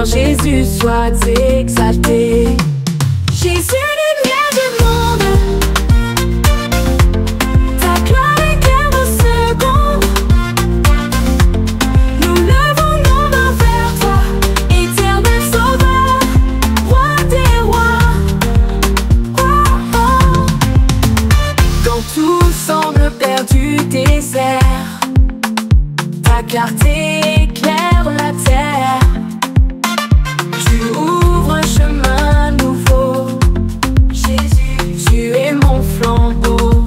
Seigneur Jésus soit exalté. Jésus, lumière du monde, ta gloire éclaire nos secondes. Nous levons nos mains vers toi, éternel sauveur, roi des rois. Oh, oh. Quand tout semble perdu, désert, ta clarté éclaire la terre. Tu ouvres un chemin nouveau. Jésus, tu es mon flambeau.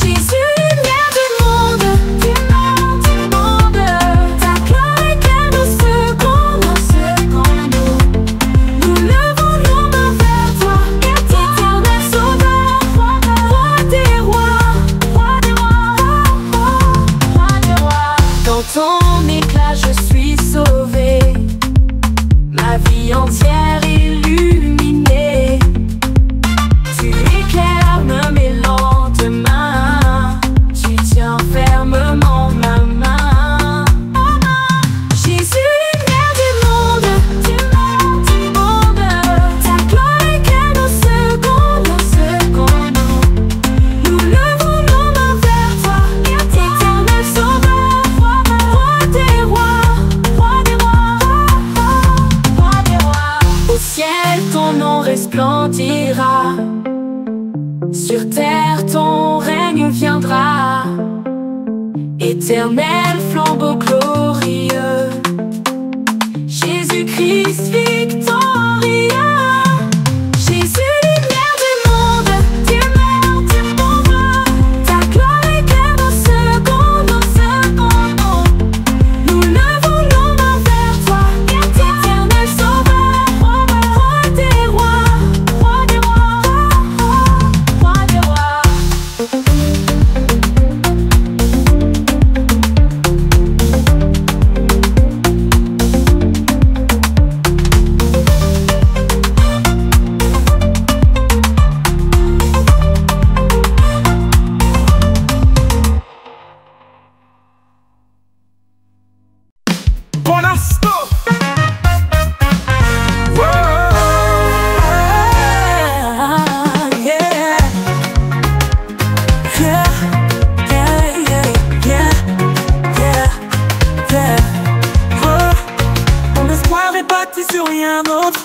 Jésus, lumière du monde, du monde, du monde. Ta gloire éclaire nos secondes, nos secondes. Nous levons nos mains vers toi, éternel sauveur, roi des rois, roi des rois, roi des rois. Dans ton éclat je suis sauvé, ma vie entière illuminée. Tu éclaires mes lendemains, tu tiens fermement ma main. Jésus, lumière du monde, du monde, du monde. Ta gloire éclaire nos secondes, nos secondes. Nous levons nos mains vers toi, éternel sauveur, roi des rois, roi des rois, roi des rois. Au ciel ton nom resplendira, sur terre ton règne viendra. Éternel flambeau glorieux, Jésus-Christ victorieux. Jésus, lumière du monde, du monde, du monde. Ta gloire éclaire nos secondes, nos secondes. Nous levons nos mains vers toi, éternel sauveur, roi des rois, roi des rois, roi des rois. Buonasto! Mon espoir est bâti sur rien d'autre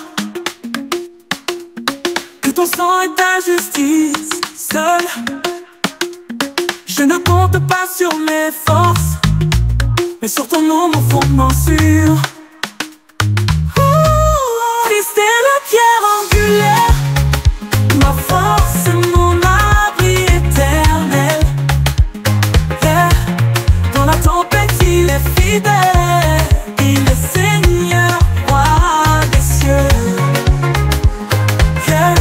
que ton sang et ta justice seul. Je ne compte pas sur mes forces, mais sur ton nom, mon fondement sûr. Christ est la pierre angulaire, ma force et mon abri éternel. Yeah. Dans la tempête, il est fidèle, il est Seigneur, roi des cieux. Yeah.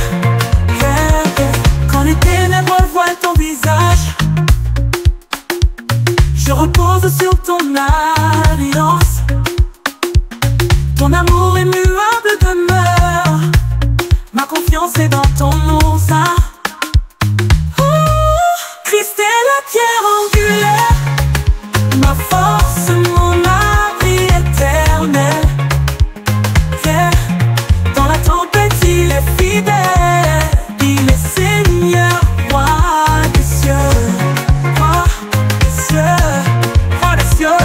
Yeah. Yeah. Quand les ténèbres voilent ton visage, je repose sur ton alliance. Ton amour immuable demeure, ma confiance est dans ton nom saint. Christ est la pierre angulaire, ma force, mon abri éternel. Yeah. Dans la tempête, il est fidèle, il est Seigneur, roi des cieux, roi des cieux, roi des cieux.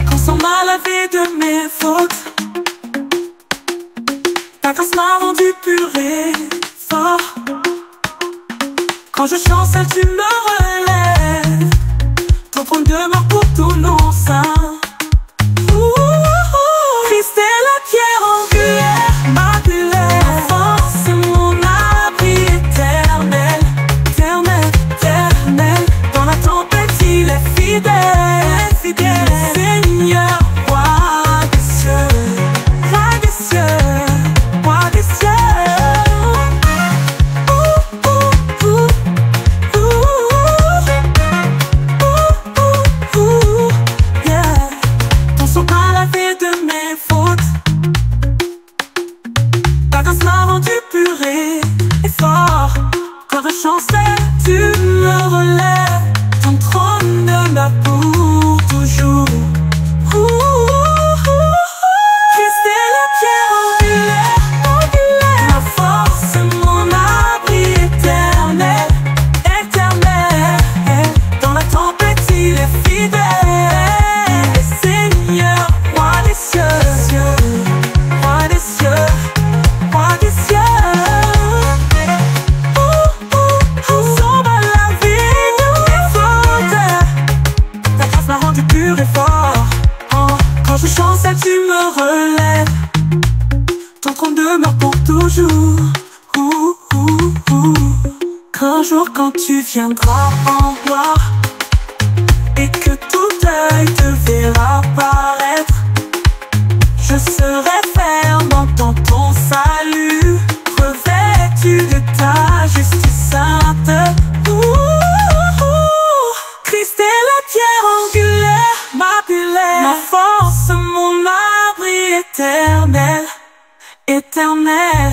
Quand sans mal lavé de mes fautes, ta grâce m'a rendu pur et fort. Quand je chancelle, tu me relèves, ton trône demeure pour tout nom saint. Christ est la pierre angulaire, ma force, mon abri éternel, éternel, éternel. Dans la tempête, il est fidèle, fidèle. Seigneur, roi des cieux, roi des cieux, roi des cieux. chanceler, tu me relèves, ton trône demeure pour toujours. Christ est la pierre angulaire, ma force, mon abri éternel, éternel. Dans la tempête il est fidèle, Seigneur, roi des cieux, roi des cieux, roi des cieux. Sauve la vie de mes fautes, ta grâce m'a rendu pur et fort. Quand je chancelle, tu me relèves, ton trône demeure pour toujours. Qu'un jour quand tu viendras en gloire et que tout œil te verra paraître, je serai ferme dans ton salut, revêtu de ta justice sainte. Christ est la pierre angulaire, ma force, mon abri éternel, éternel.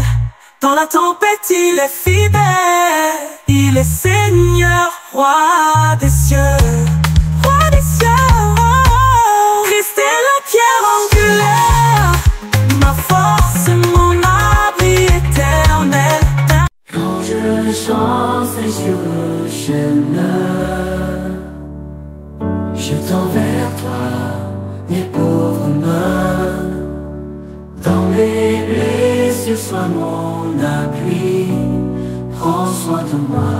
Dans la tempête il est fidèle, il est Seigneur, roi des cieux, roi des cieux. Christ est la pierre angulaire, ma force, mon abri éternel. Quand je chancerai sur le chemin, je tends vers toi mes pauvres mains. Dans mes blessures, sois mon appui. Prends soin de moi,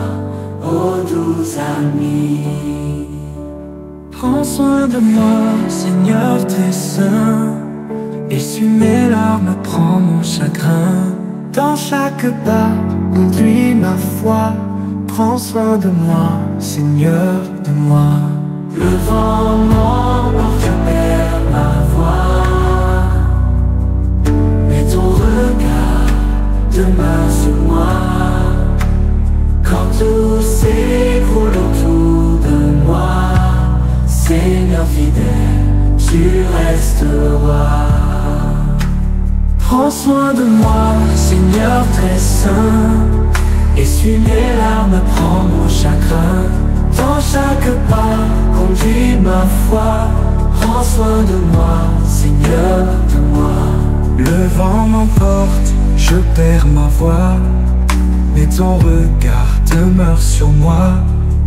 ô doux ami. Prends soin de moi, Seigneur très saint. Essuie mes larmes, prends mon chagrin. Dans chaque pas, conduis ma foi. Prends soin de moi, Seigneur de moi. Le vent m'emporte vers ma voie, mais ton regard demeure sur moi. Quand tout s'écroule autour de moi, Seigneur fidèle, tu restes roi. Prends soin de moi, Seigneur très saint. Essuie mes larmes, prends mon chagrin. Dans chaque pas, conduis ma foi. Prends soin de moi, Seigneur de moi. Le vent m'emporte, je perds ma voix, mais ton regard demeure sur moi.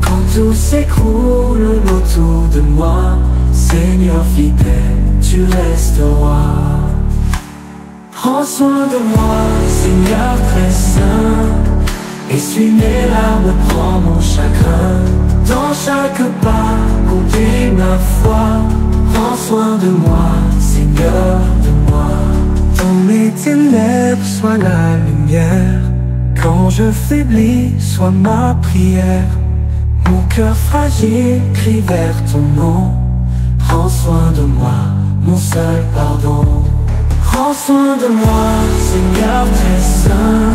Quand tout s'écroule autour de moi, Seigneur fidèle, tu restes roi. Prends soin de moi, Seigneur très saint. Essuie mes larmes, prends mon chagrin. Dans chaque pas, conduis ma foi. Prends soin de moi, Seigneur de moi. Dans mes ténèbres, sois la lumière. Quand je faiblis, sois ma prière. Mon cœur fragile crie vers ton nom. Prends soin de moi, mon seul pardon. Prends soin de moi, Seigneur très saint.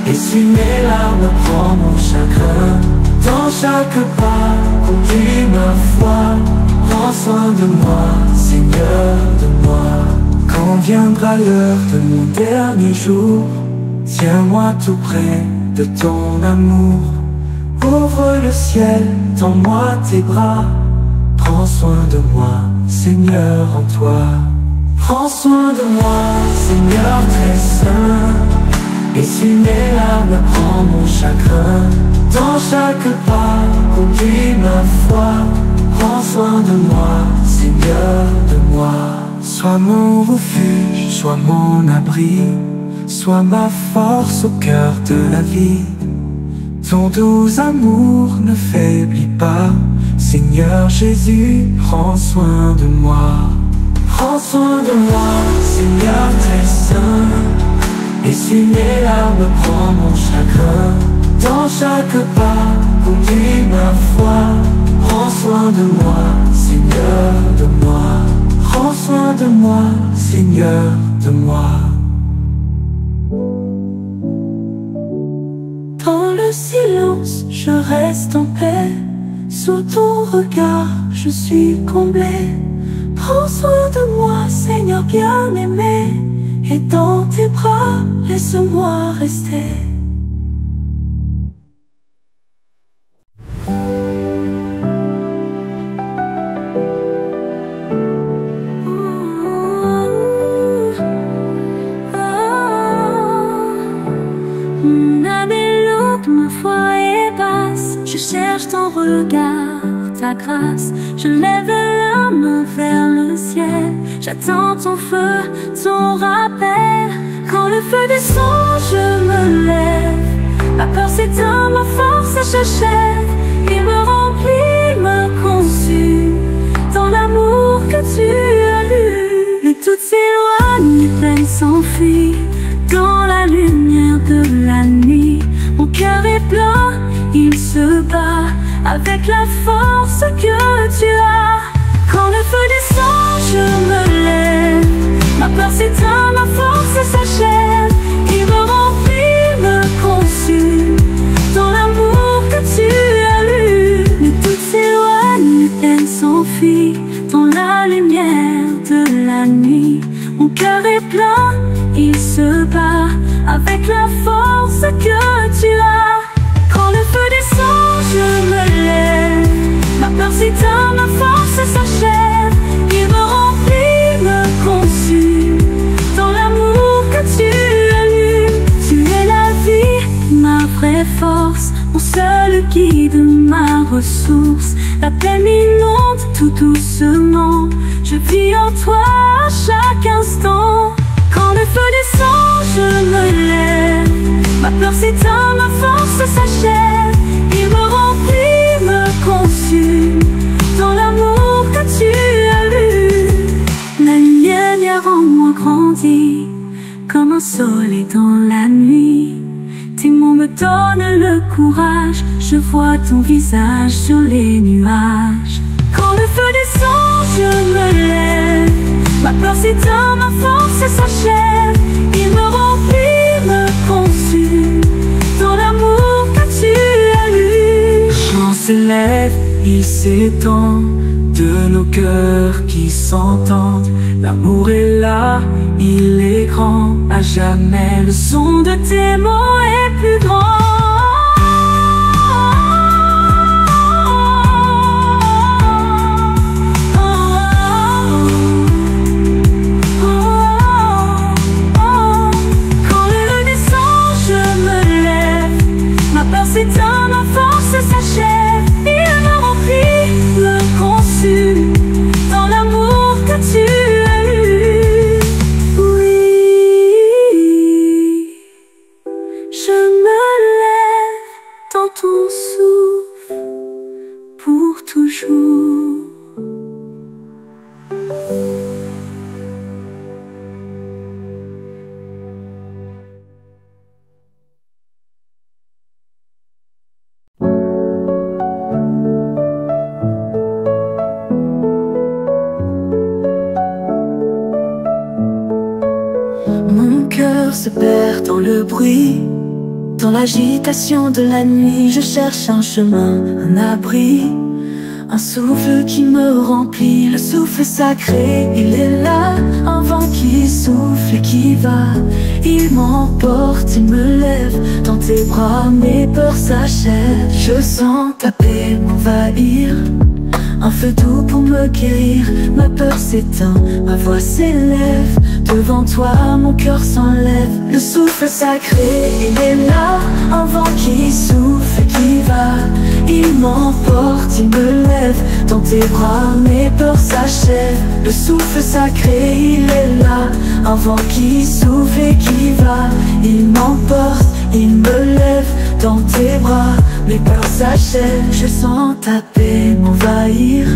Essuie mes larmes, prends mon chagrin. Dans chaque pas, conduis ma foi. Prends soin de moi, Seigneur de moi. Quand viendra l'heure de mon dernier jour, tiens-moi tout près de ton amour. Ouvre le ciel, tends-moi tes bras. Prends soin de moi, Seigneur en toi. Prends soin de moi, Seigneur très saint. Essuie mes larmes, prends mon chagrin. Dans chaque pas, conduis ma foi. Prends soin de moi, Seigneur de moi. Sois mon refuge, sois mon abri. Sois ma force au cœur de la vie. Ton doux amour ne faiblit pas. Seigneur Jésus, prends soin de moi. Prends soin de moi, Seigneur très saint. Essuie mes larmes, prends mon chagrin. Dans chaque pas, conduis ma foi. Prends soin de moi, Seigneur de moi. Prends soin de moi, Seigneur de moi. Dans le silence, je reste en paix. Sous ton regard, je suis comblé. Prends soin de moi, Seigneur bien-aimé. Et dans tes bras, laisse-moi rester. ton regard, ta grâce. Je lève la main vers le ciel. J'attends ton feu, ton rappel. Quand le feu descend, je me lève. Ma peur s'éteint, ma force s'achève. Il me remplit, me consume. Dans l'amour que tu allumes, les doutes s'éloignent, les peines s'enfuient. Dans la lumière de la nuit, mon cœur est plein, il se bat avec la force que tu as. Quand le feu descend, je me lève. Ma peur s'éteint, ma force s'achève. Il me remplit, me consume. Dans l'amour que tu allumes, les doutes s'éloignent, les peines s'enfuient. Dans la lumière de la nuit, mon cœur est plein, il se bat avec la force que tu as. Quand le feu descend, je me lève. Ma peur s'éteint, ma force s'achève. Il me remplit, me consume. Dans l'amour que tu allumes, tu es la vie, ma vraie force, mon seul guide, ma ressource. La peine m'inonde tout doucement. Je vis en toi à chaque instant. Quand le feu descend, je me lève. Ma peur s'éteint, ma force s'achève. Il me remplit, me consume. Dans l'amour que tu allumes, la lumière en moi grandit comme un soleil dans la nuit. Tes mots me donnent le courage. Je vois ton visage sur les nuages. Quand le feu descend, je me lève. Ma peur s'éteint, ma force s'achève. Il me remplit, me consume. Dans l'amour que tu allumes, Le chant s'élève, il s'étend de nos cœurs qui s'entendent. L'amour est là, il est grand. À jamais le son de tes mots est plus grand. s'éteint, ma force s'achève. Il me remplit, me consume. Dans l'amour que tu allumes. Oui, je me lève dans ton souffle pour toujours. Mon cœur se perd dans le bruit, dans l'agitation de la nuit. Je cherche un chemin, un abri, un souffle qui me remplit. Le souffle sacré, il est là. Un vent qui souffle et qui va. Il m'emporte, il me lève. Dans tes bras, mes peurs s'achèvent. Je sens ta paix m'envahir, un feu doux pour me guérir. Ma peur s'éteint, ma voix s'élève. Devant toi, mon cœur s'enlève. Le souffle sacré, il est là. Un vent qui souffle et qui va. Il m'emporte, il me lève. Dans tes bras, mes peurs s'achèvent. Le souffle sacré, il est là. Un vent qui souffle et qui va. Il m'emporte, il me lève. Dans tes bras, mes peurs s'achèvent. Je sens ta paix m'envahir,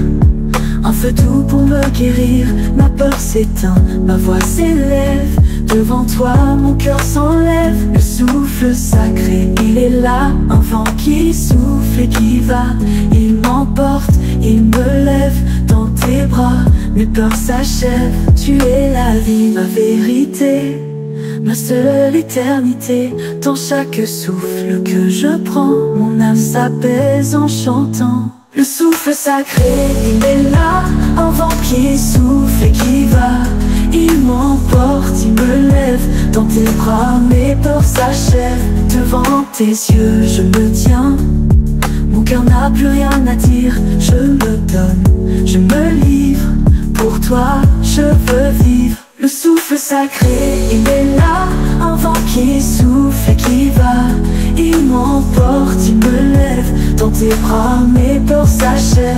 un feu doux pour me guérir. Ma peur s'éteint, ma voix s'élève. Devant toi, mon cœur s'enlève. Le souffle sacré, il est là. Un vent qui souffle et qui va. Il m'emporte, il me lève. Dans tes bras, mes peurs s'achèvent. Tu es la vie, ma vérité, ma seule éternité. Dans chaque souffle que je prends, mon âme s'apaise en chantant. Le souffle sacré, il est là. Un vent qui souffle et qui va. Il m'emporte, il me lève. Dans tes bras, mes peurs s'achèvent. Devant tes yeux, je me tiens. Mon cœur n'a plus rien à dire. Je me donne, je me livre. Pour toi, je veux vivre. Le souffle sacré, il est là. Un vent qui souffle et qui va. Il m'emporte, il me lève. Dans tes bras mes peurs s'achèvent.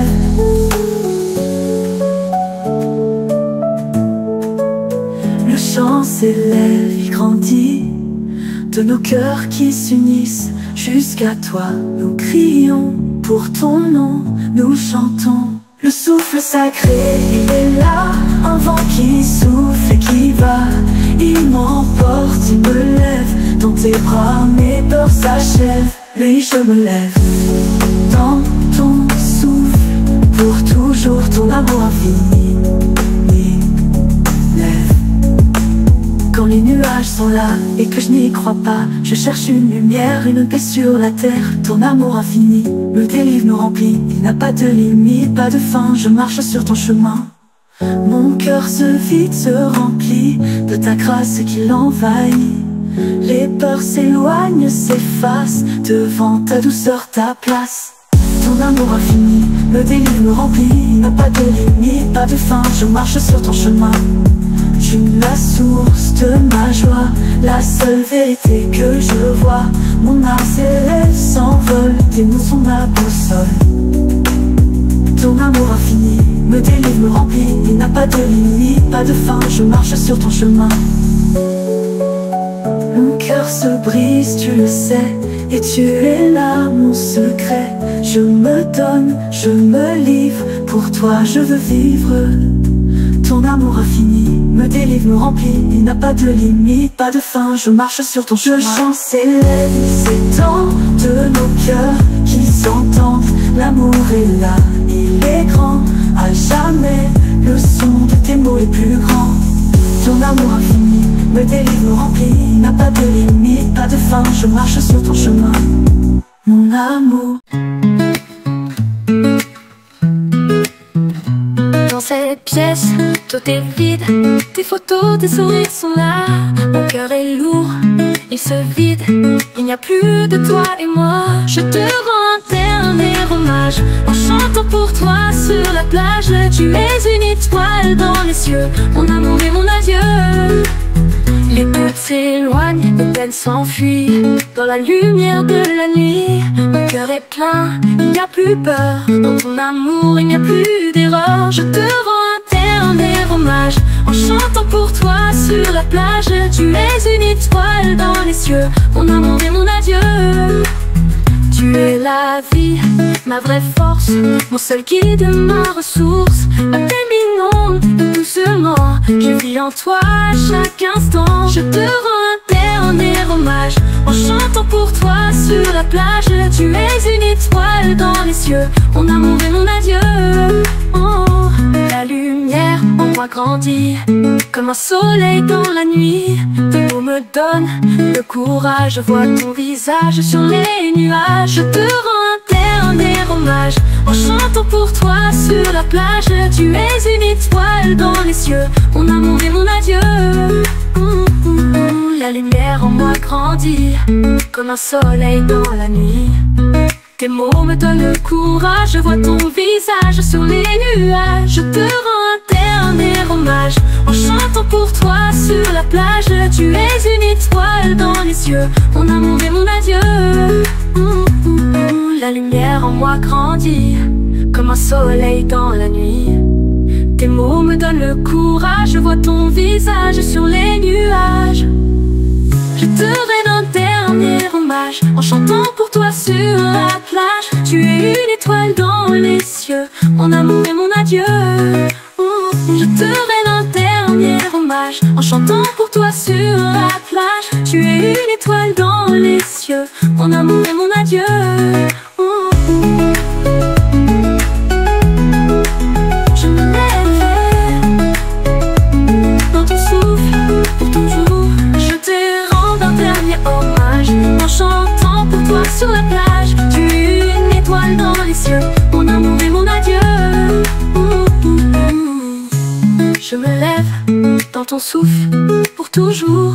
Le chant s'élève, il grandit, de nos cœurs qui s'unissent jusqu'à toi. Nous crions pour ton nom, nous chantons. Le souffle sacré, il est là, un vent qui souffle et qui va. Il m'emporte, il me lève, dans tes bras mes peurs s'achèvent. Oui, je me lève, dans ton souffle, pour toujours ton amour infini. Quand les nuages sont là et que je n'y crois pas, je cherche une lumière, une paix sur la terre. Ton amour infini me délivre, nous remplit. Il n'a pas de limite, pas de fin, je marche sur ton chemin. Mon cœur se vide, se remplit de ta grâce qui l'envahit. Les peurs s'éloignent, s'effacent devant ta douceur, ta place. Ton amour infini me délivre, me remplit. Il n'a pas de limite, pas de fin, je marche sur ton chemin. Tu es la source de ma joie, la seule vérité que je vois. Mon âme s'élève, s'envole, tes mots sont ma boussole. Ton amour infini me délivre, me remplit. Il n'a pas de limite, pas de fin, je marche sur ton chemin. Mon cœur se brise, tu le sais, et tu es là, mon secret. Je me donne, je me livre, pour toi je veux vivre. Ton amour infini me délivre, me remplit. Il n'a pas de limite, pas de fin, je marche sur ton chemin. Le chant s'élève, s'étend de nos cœurs qui s'entendent. L'amour est là, il est grand, à jamais. Le son de tes mots est plus grand. Ton amour infini me délivre, me remplit. Il n'a pas de limite, pas de fin, je marche sur ton chemin. Mon amour. Dans cette pièce, tout est vide. Tes photos, tes sourires sont là. Mon cœur est lourd, il se vide. Il n'y a plus de toi et moi. Je te rends un dernier hommage en chantant pour toi sur la plage. Tu es une étoile dans les cieux, mon amour et mon adieu. Les doutes s'éloignent, les peines s'enfuient dans la lumière de la nuit. Mon cœur est plein, il n'y a plus peur. Dans ton amour, il n'y a plus d'erreur. Je te rends un dernier hommage en chantant pour toi sur la plage. Tu es une étoile dans les cieux, mon amour et mon adieu. Tu es la vie, ma vraie force, mon seul guide, ma ressource. Terminons doucement, je vis en toi à chaque instant. Je te rends un dernier hommage en chantant pour toi sur la plage. Tu es une étoile dans les cieux, mon amour et mon adieu. Oh, la lumière en moi grandit comme un soleil dans la nuit. Tes mots me donnent le courage, je vois ton visage sur les nuages. Je te rends un dernier hommage en chantant pour toi sur la plage. Tu es une étoile dans les cieux, mon amour et mon adieu. La lumière en moi grandit comme un soleil dans la nuit. Tes mots me donnent le courage, je vois ton visage sur les nuages. Je te rends un dernier hommage en chantant pour toi sur la plage. Tu es une étoile dans les cieux, mon amour et mon adieu. La lumière en moi grandit comme un soleil dans la nuit. Tes mots me donnent le courage, je vois ton visage sur les nuages. Je te rends un dernier hommage en chantant pour toi sur la plage. Tu es une étoile dans les cieux, mon amour et mon adieu. Je te rends un dernier hommage en chantant pour toi sur la plage. Tu es une étoile dans les cieux, mon amour et mon adieu. Je me lève dans ton souffle pour toujours. Je te rends un dernier hommage en chantant pour toi sur la plage. Tu es une étoile dans les cieux, mon amour et mon adieu. Je me lève dans ton souffle pour toujours.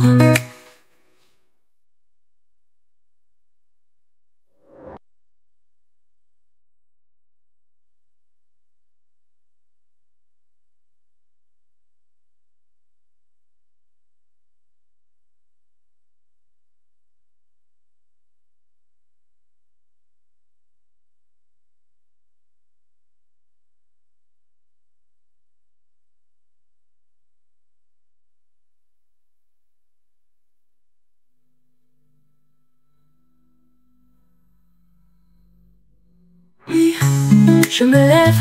Je me lève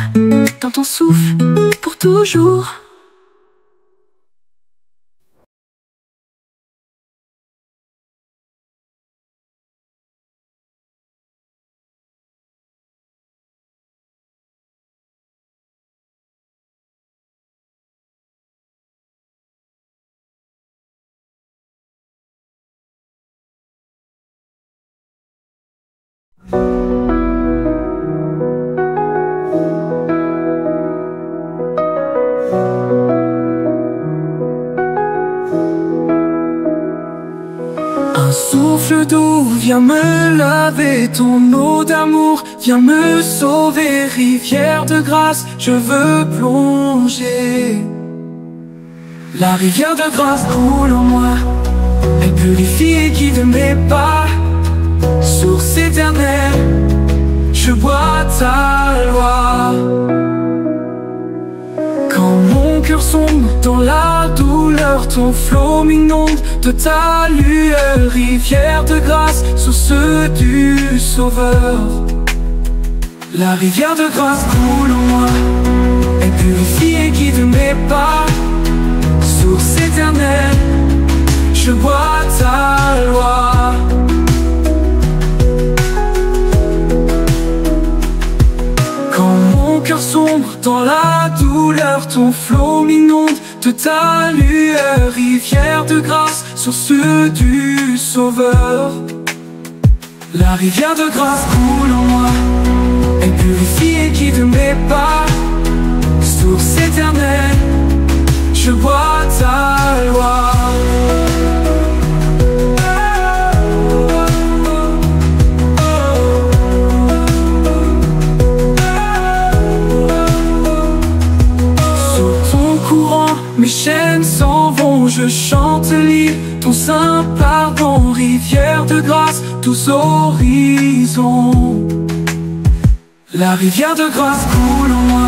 dans ton souffle pour toujours. Un souffle d'eau vient me laver, ton eau d'amour vient me sauver. Rivière de grâce, je veux plonger. La rivière de grâce coule en moi, elle purifie et guide mes pas. Source éternelle, je bois ta loi. Quand mon cœur sombre dans la douleur, ton flot m'inonde de ta lueur. Rivière de grâce, source du Sauveur. La rivière de grâce coule en moi, elle purifie et guide mes pas. Source éternelle, je bois ta loi. Quand mon cœur sombre dans la douleur, ton flot m'inonde de ta lueur. Rivière de grâce, source du Sauveur. La rivière de grâce coule en moi, elle purifie et guide mes pas. Source éternelle, je bois ta loi. Mes chaînes s'en vont, je chante libre ton saint pardon. Rivière de grâce, tous horizons. La rivière de grâce coule en moi,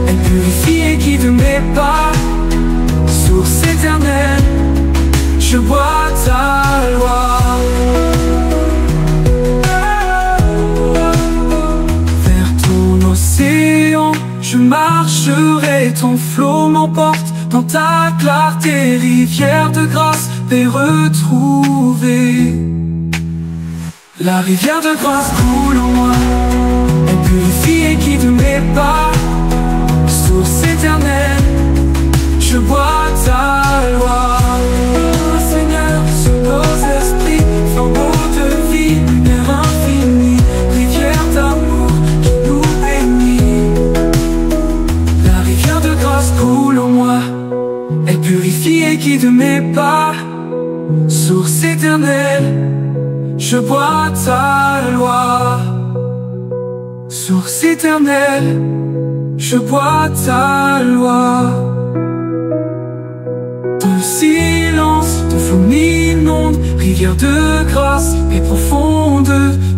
elle purifie et guide mes pas. Source éternelle, je bois ta loi. Vers ton océan, je marcherai, ton flot m'emporte dans ta clarté. Rivière de grâce, paix retrouvée. La rivière de grâce coule en moi, elle purifie et guide mes pas. Source éternelle, je bois ta loi. Oh Seigneur, sur nos esprits, flambeau de vie, lumière infinie. Rivière d'amour qui nous bénit. La rivière de grâce coule en moi, elle purifie et guide mes pas. Source éternelle, je bois ta loi. Source éternelle, je bois ta loi. Dans le silence, ton flot m'inonde. Rivière de grâce et profonde,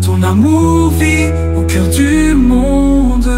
ton amour vit au cœur du monde.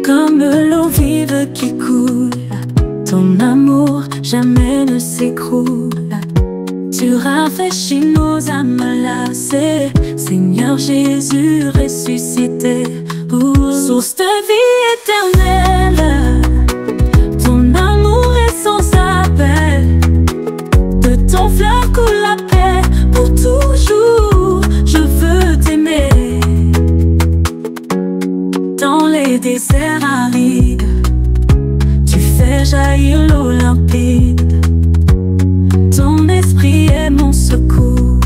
Comme l'eau vive qui coule, ton amour jamais ne s'écroule. Tu rafraîchis nos âmes lassées, Seigneur Jésus ressuscité. Source de vie éternelle, ton amour est sans appel. De ton fleuve coule la paix pour toujours. Je veux t'aimer. Dans les déserts arides, tu fais jaillir l'eau limpide. Ton esprit est mon secours,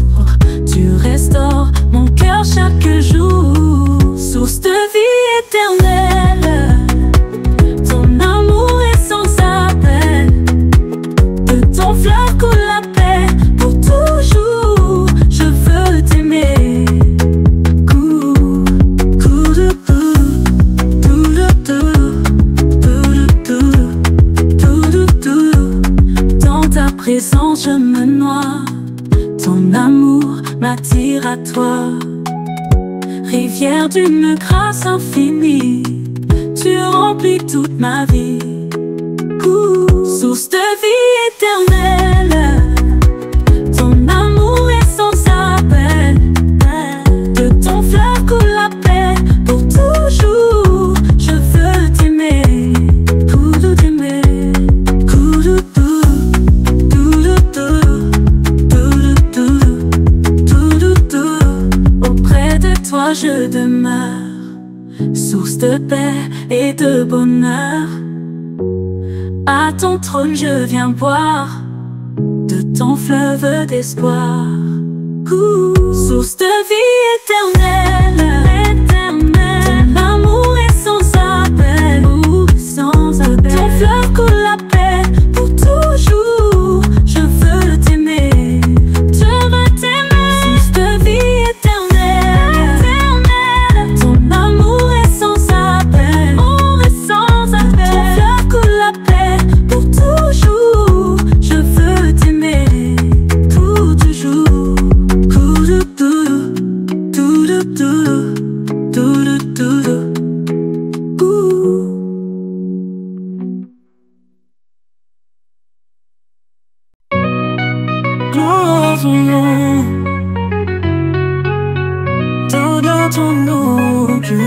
tu restaures mon cœur chaque jour. Source de vie éternelle, ton amour est sans appel. De ton fleuve coule la paix pour toujours. Je veux t'aimer. Coule. présent je me noie. Ton amour m'attire à toi. Rivière d'une grâce infinie, tu remplis toute ma vie. Source de vie éternelle, ton amour est sans appel. De ton fleuve coule la paix pour toujours. Je veux t'aimer, tout t'aimer, auprès de toi je demeure, source de paix et de bonheur. À ton trône je viens boire de ton fleuve d'espoir. Source de vie éternelle, ton amour est sans appel. De ton fleuve coule la paix pour toujours. Je veux t'aimer, source de vie éternelle, ton amour est sans appel. De ton fleuve coule la paix pour toujours. Je veux t'aimer pour toujours. Gloire à ton nom, dans ton nom, Dieu.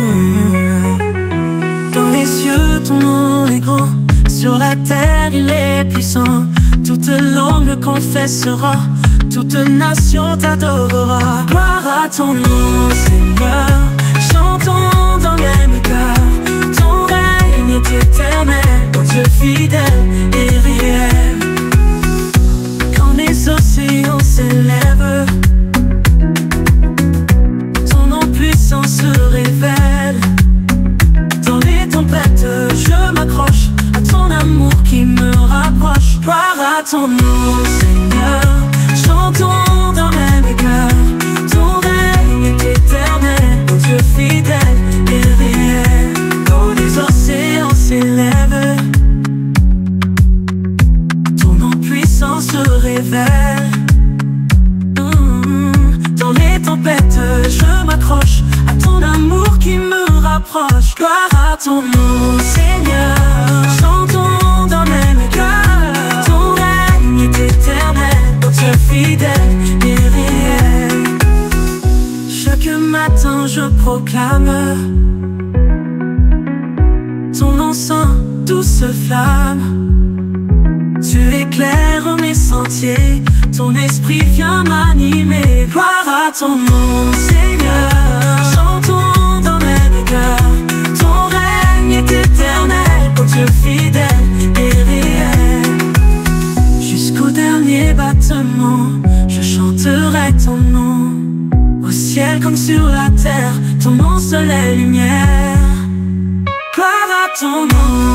Dans les cieux, ton nom est grand. Sur la terre, il est puissant. Toute langue le confessera, toute nation t'adorera. Gloire à ton nom, Seigneur. Chantons dans le même cœur. Ton règne est éternel, ton Dieu fidèle et réel. Quand les océans s'élèvent, ton nom puissant se révèle. Dans les tempêtes, je m'accroche à ton amour qui me rapproche. Gloire à ton nom, Seigneur. Chantons dans le même cœur. Ton règne est éternel, ton Dieu fidèle et réel. Quand les océans s'élèvent, ton nom puissant se révèle. Dans les tempêtes, je m'accroche à ton amour qui me rapproche. Gloire à ton nom, Seigneur. Chantons dans le même cœur. Ton règne est éternel, ton Dieu fidèle et réel. Chaque matin je proclame ton nom saint, douce flamme. Tu éclaires mes sentiers, ton esprit vient m'animer. Gloire à ton nom, Seigneur. Chantons dans le même cœur. Ton règne est éternel, ton Dieu fidèle et réel. Jusqu'au dernier battement, je chanterai ton nom. Au ciel comme sur la terre, ton nom seul est lumière. Gloire à ton nom,